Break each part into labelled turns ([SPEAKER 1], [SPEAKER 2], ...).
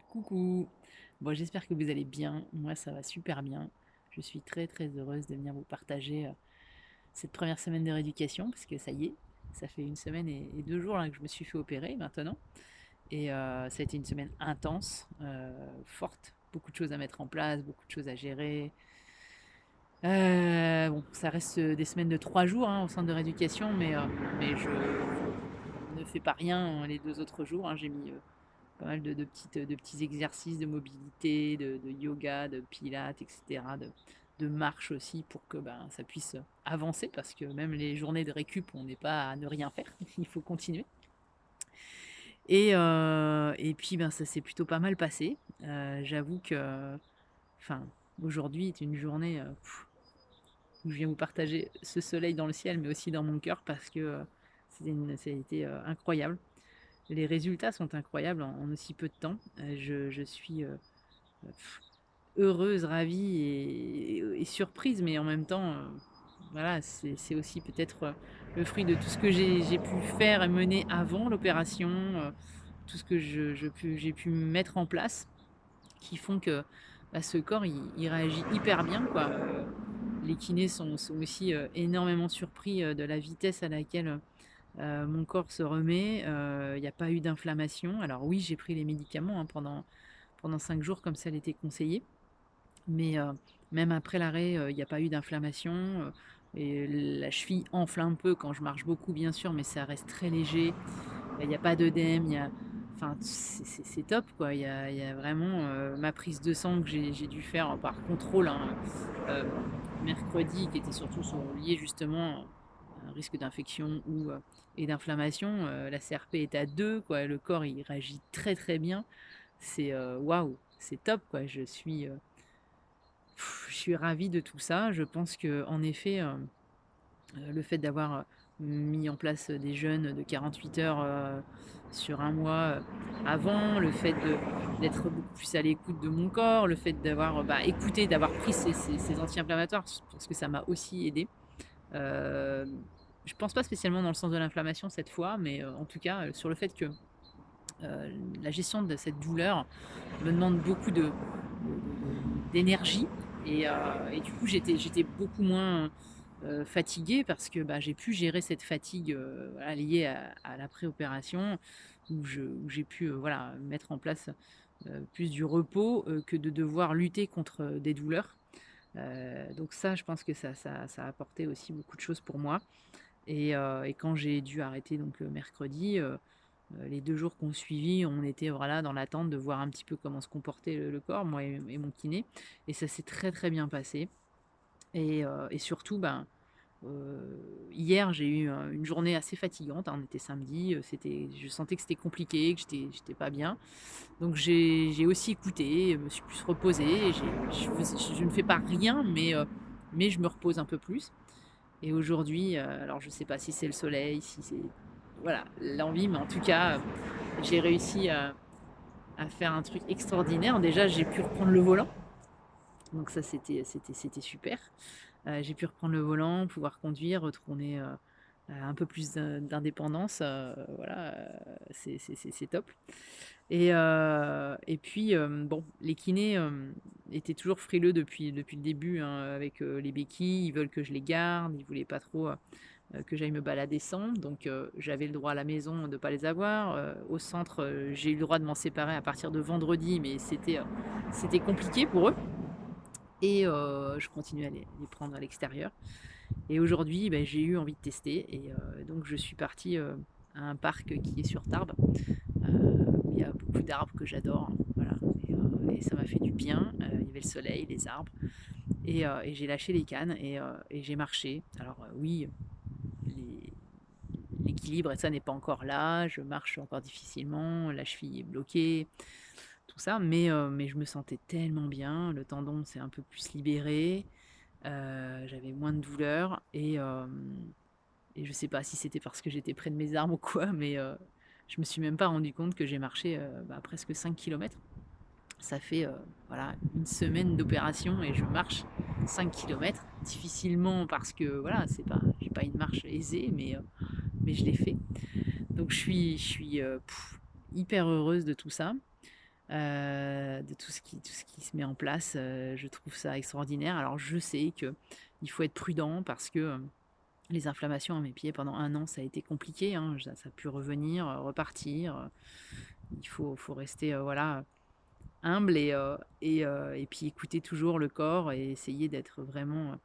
[SPEAKER 1] Coucou. Bon, j'espère que vous allez bien. Moi, ça va super bien. Je suis très très heureuse de venir vous partager cette première semaine de rééducation parce que ça y est, ça fait une semaine et 2 jours là, que je me suis fait opérer maintenant. Et ça a été une semaine intense, forte. Beaucoup de choses à mettre en place, beaucoup de choses à gérer. Bon, ça reste des semaines de 3 jours au centre de rééducation, mais je ne fais pas rien les 2 autres jours. J'ai mis pas mal de petits exercices de mobilité, de yoga, de pilates, etc., de marche aussi pour que ça puisse avancer parce que même les journées de récup, on n'est pas à ne rien faire, il faut continuer. Et puis ça s'est plutôt pas mal passé. J'avoue que enfin, aujourd'hui est une journée où je viens vous partager ce soleil dans le ciel, mais aussi dans mon cœur parce que ça a été incroyable. Les résultats sont incroyables en aussi peu de temps. Je suis heureuse, ravie et surprise, mais en même temps, voilà, c'est aussi peut-être le fruit de tout ce que j'ai pu faire et mener avant l'opération, tout ce que j'ai pu mettre en place, qui font que ce corps, il réagit hyper bien, quoi. Les kinés sont aussi énormément surpris de la vitesse à laquelle mon corps se remet. Il n'y a pas eu d'inflammation. Alors oui, j'ai pris les médicaments pendant 5 jours, comme ça l'était conseillé. Mais même après l'arrêt, il n'y a pas eu d'inflammation. Et la cheville enfle un peu quand je marche beaucoup, bien sûr, mais ça reste très léger. Il n'y a pas d'œdème. Enfin, c'est top, quoi. Il y a vraiment ma prise de sang que j'ai dû faire par contrôle euh, mercredi, qui était surtout lié justement à un risque d'infection et d'inflammation. La CRP est à 2, quoi. Le corps, il réagit très très bien. C'est waouh, c'est top, quoi. Je suis ravie de tout ça. Je pense que en effet, le fait d'avoir mis en place des jeûnes de 48 heures sur un mois avant, le fait d'être beaucoup plus à l'écoute de mon corps, le fait d'avoir écouté, d'avoir pris ces anti-inflammatoires, je pense que ça m'a aussi aidé. Euh, je pense pas spécialement dans le sens de l'inflammation cette fois, mais en tout cas sur le fait que euh, la gestion de cette douleur me demande beaucoup d'énergie. Et du coup, j'étais beaucoup moins fatiguée parce que j'ai pu gérer cette fatigue voilà, liée à la préopération, où j'ai pu voilà, mettre en place plus du repos que de devoir lutter contre des douleurs. Donc ça, je pense que ça a apporté aussi beaucoup de choses pour moi. Et quand j'ai dû arrêter donc mercredi, les 2 jours qu'on suivi, on était voilà, dans l'attente de voir un petit peu comment se comportait le corps, moi et mon kiné. Et ça s'est très très bien passé. Et surtout, hier, j'ai eu une journée assez fatigante. On était samedi, je sentais que c'était compliqué, que j'étais pas bien. Donc j'ai aussi écouté, me suis plus reposée. Je ne fais pas rien, mais je me repose un peu plus. Et aujourd'hui, alors je sais pas si c'est le soleil, si c'est voilà l'envie, mais en tout cas, j'ai réussi à faire un truc extraordinaire. Déjà, j'ai pu reprendre le volant, donc ça c'était super. J'ai pu reprendre le volant, pouvoir conduire, retourner un peu plus d'indépendance. Voilà, c'est top. Et puis, bon, les kinés étaient toujours frileux depuis le début avec les béquilles. Ils veulent que je les garde. Ils voulaient pas trop que j'aille me balader sans. Donc, j'avais le droit à la maison de ne pas les avoir. Au centre, j'ai eu le droit de m'en séparer à partir de vendredi, mais c'était compliqué pour eux. Et je continuais à les prendre à l'extérieur. Et aujourd'hui, j'ai eu envie de tester. Et donc, je suis partie à un parc qui est sur Tarbes. Où il y a beaucoup d'arbres que j'adore. Voilà. Et ça m'a fait du bien. Il y avait le soleil, les arbres. Et j'ai lâché les cannes et j'ai marché. Alors, oui, les- l'équilibre et ça n'est pas encore là. Je marche encore difficilement. La cheville est bloquée. Tout ça. Mais je me sentais tellement bien. Le tendon s'est un peu plus libéré. J'avais moins de douleur. Et je sais pas si c'était parce que j'étais près de mes arbres ou quoi, mais je me suis même pas rendu compte que j'ai marché presque 5 kilomètres. Ça fait voilà, une semaine d'opération et je marche 5 kilomètres difficilement parce que voilà, j'ai pas une marche aisée, mais je l'ai fait. Donc je suis hyper heureuse de tout ça. de tout ce qui se met en place. Je trouve ça extraordinaire. Alors je sais que il faut être prudent parce que, les inflammations à mes pieds pendant 1 an, ça a été compliqué, hein. Ça a pu revenir, repartir, faut rester, voilà, humble et puis écouter toujours le corps et essayer d'être vraiment,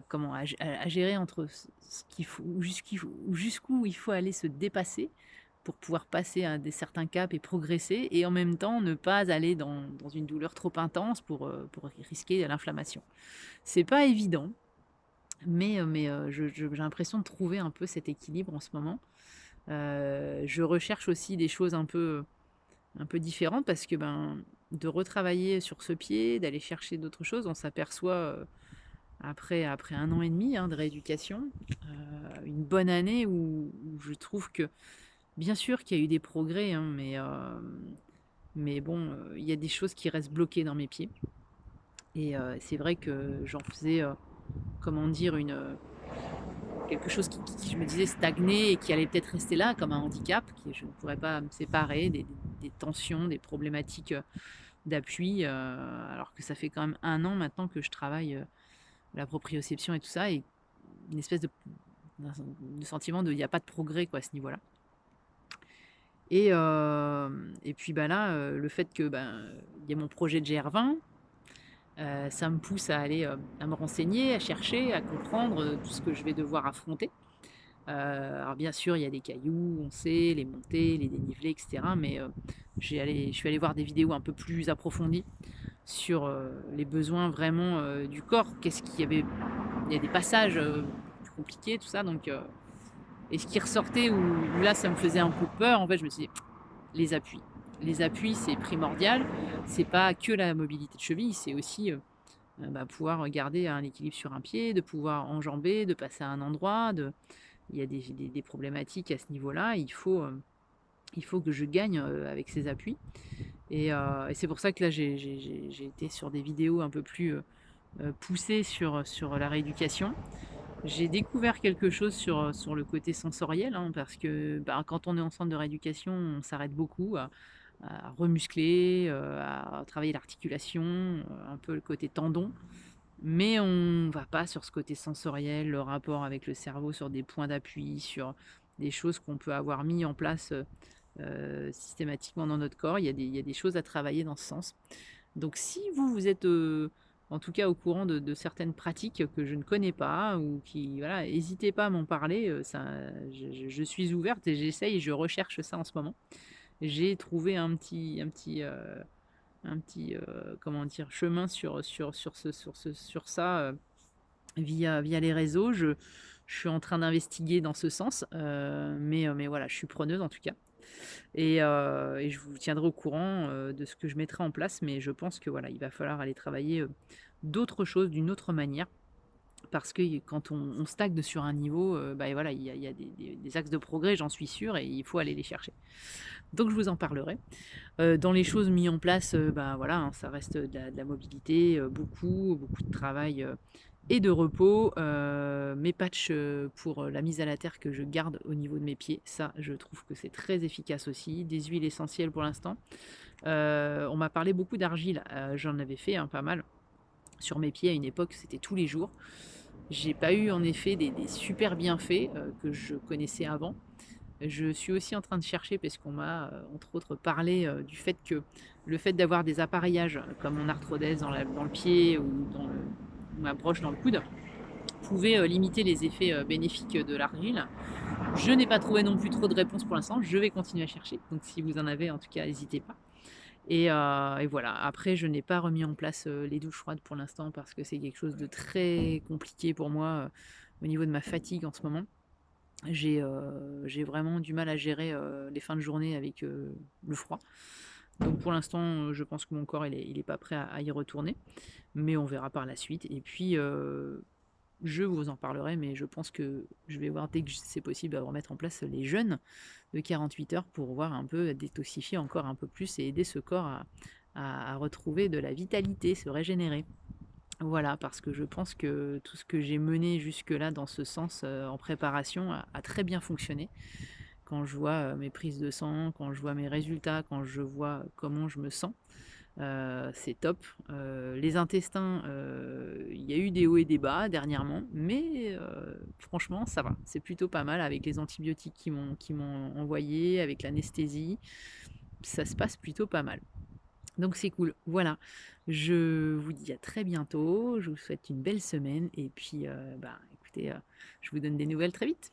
[SPEAKER 1] comment à gérer entre ce qu'il faut jusqu'où il faut aller se dépasser pour pouvoir passer à des certains caps et progresser et en même temps ne pas aller dans une douleur trop intense pour risquer l'inflammation. C'est pas évident, mais j'ai l'impression de trouver un peu cet équilibre en ce moment. Je recherche aussi des choses un peu différentes parce que, ben, de retravailler sur ce pied, d'aller chercher d'autres choses, on s'aperçoit, après 1 an et demi, hein, de rééducation, une bonne année où je trouve que bien sûr qu'il y a eu des progrès, hein, mais bon, il y a des choses qui restent bloquées dans mes pieds et c'est vrai que j'en faisais, comment dire? Quelque chose qui je me disais stagner et qui allait peut-être rester là comme un handicap, qui je ne pourrais pas me séparer, des tensions, des problématiques, d'appui, alors que ça fait quand même 1 an maintenant que je travaille, la proprioception et tout ça et une espèce de sentiment de il y a pas de progrès quoi à ce niveau-là et puis, bah, là, le fait que, ben, il y ait mon projet de GR20, ça me pousse à aller, à me renseigner, à chercher, à comprendre, tout ce que je vais devoir affronter. Alors bien sûr, il y a des cailloux, on sait, les montées, les dénivelés, et cetera, mais je suis allée voir des vidéos un peu plus approfondies sur, les besoins vraiment, du corps. Qu'est-ce qu'il y avait il y a des passages, plus compliqués, tout ça, donc et ce qui ressortait où là, ça me faisait un peu peur, en fait, je me suis dit: «Les appuis». Les appuis, c'est primordial. C'est pas que la mobilité de cheville, c'est aussi, bah, pouvoir garder un équilibre sur un pied, de pouvoir enjamber, de passer à un endroit, de il y a des problématiques à ce niveau-là. Il faut que je gagne, avec ces appuis et c'est pour ça que là, j'ai été sur des vidéos un peu plus, poussées sur la rééducation. J'ai découvert quelque chose sur le côté sensoriel, hein, parce que, bah, quand on est en centre de rééducation, on s'arrête beaucoup à remuscler, à travailler l'articulation, un peu le côté tendon. Mais on va pas sur ce côté sensoriel, le rapport avec le cerveau, sur des points d'appui, sur des choses qu'on peut avoir mis en place, systématiquement dans notre corps. Il y a des choses à travailler dans ce sens. Donc si vous, vous êtes, en tout cas au courant de certaines pratiques que je ne connais pas ou qui voilà, hésitez pas à m'en parler, ça je suis ouverte et j'essaye et je recherche ça en ce moment. J'ai trouvé un petit, comment dire? Chemin sur ça, via les réseaux. Je suis en train d'investiguer dans ce sens, mais voilà, je suis preneuse en tout cas et je vous tiendrai au courant, de ce que je mettrai en place, mais je pense que voilà, il va falloir aller travailler, d'autres choses d'une autre manière parce que quand on stagne sur un niveau, bah, et voilà, il y a des axes de progrès, j'en suis sûre et il faut aller les chercher. Donc je vous en parlerai. Dans les choses mis en place, bah, voilà, hein, ça reste de la mobilité, beaucoup de travail, et de repos. Mes patchs, pour, la mise à la terre que je garde au niveau de mes pieds, ça, je trouve que c'est très efficace aussi. Des huiles essentielles pour l'instant. On m'a parlé beaucoup d'argile, j'en avais fait, hein, pas mal sur mes pieds à une époque, c'était tous les jours. J'ai pas eu en effet des super bienfaits, que je connaissais avant. Je suis aussi en train de chercher parce qu'on m'a, entre autres parlé, du fait que le fait d'avoir des appareillages comme mon arthrodèse dans le pied ou dans le ma broche dans le coude, pouvait, limiter les effets, bénéfiques de l'argile. Je n'ai pas trouvé non plus trop de réponses pour l'instant, je vais continuer à chercher, donc si vous en avez en tout cas, n'hésitez pas et voilà. Après je n'ai pas remis en place, les douches froides pour l'instant parce que c'est quelque chose de très compliqué pour moi, au niveau de ma fatigue en ce moment. J'ai vraiment du mal à gérer, les fins de journée avec, le froid. Donc pour l'instant, je pense que mon corps il est pas prêt à y retourner, mais on verra par la suite et puis, je vous en parlerai, mais je pense que je vais voir dès que c'est possible à remettre en place les jeûnes de 48 heures pour voir un peu détoxifier encore un peu plus et aider ce corps à retrouver de la vitalité, se régénérer. Voilà, parce que je pense que tout ce que j'ai mené jusque-là dans ce sens, en préparation a très bien fonctionné. quand je vois mes prises de sang, quand je vois mes résultats, quand je vois comment je me sens. C'est top. Les intestins, il y a eu des hauts et des bas dernièrement, mais franchement, ça va. C'est plutôt pas mal avec les antibiotiques qu'ils m'ont envoyés, avec l'anesthésie. Ça se passe plutôt pas mal. Donc c'est cool. Voilà. Je vous dis à très bientôt. Je vous souhaite une belle semaine et puis, bah, écoutez, je vous donne des nouvelles très vite.